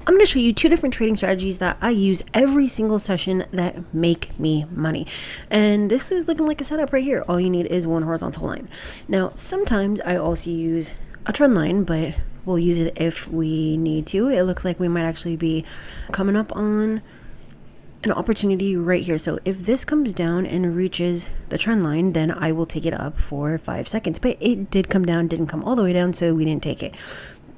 I'm going to show you two different trading strategies that I use every single session that make me money. And this is looking like a setup right here. All you need is one horizontal line. Now, sometimes I also use a trend line, but we'll use it if we need to. It looks like we might actually be coming up on an opportunity right here. So if this comes down and reaches the trend line, then I will take it up for 5 seconds. But it did come down, didn't come all the way down, so we didn't take it.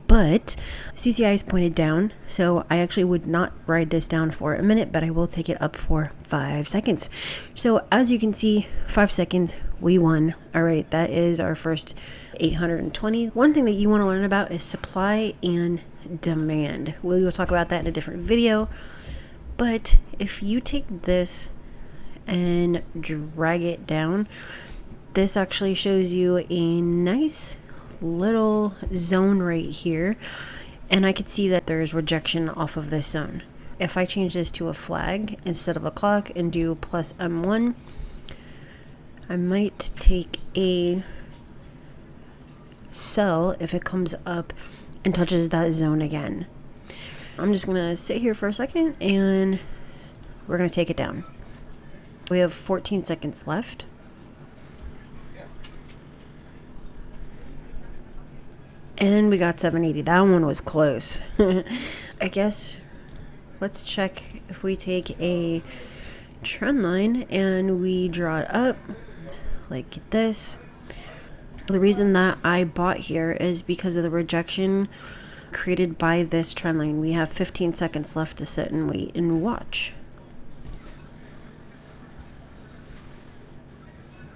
But CCI is pointed down, so I actually would not ride this down for a minute, but I will take it up for 5 seconds. So as you can see, 5 seconds, we won. All right, that is our first 820. One thing that you want to learn about is supply and demand. We will talk about that in a different video. But if you take this and drag it down, this actually shows you a nice little zone right here, and I could see that there's rejection off of this zone. If I change this to a flag instead of a clock and do plus M1, I might take a sell if it comes up and touches that zone again. I'm just gonna sit here for a second and we're gonna take it down. We have 14 seconds left. And we got 780. That one was close. I guess let's check if we take a trend line and we draw it up like this. The reason that I bought here is because of the rejection created by this trend line. We have 15 seconds left to sit and wait and watch.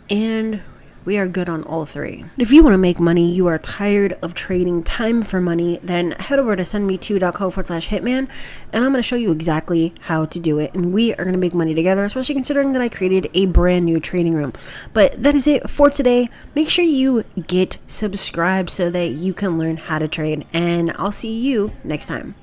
And we are good on all three. If you want to make money, you are tired of trading time for money, then head over to sendme2.co/hitman, and I'm going to show you exactly how to do it. And we are going to make money together, especially considering that I created a brand new trading room. But that is it for today. Make sure you get subscribed so that you can learn how to trade, and I'll see you next time.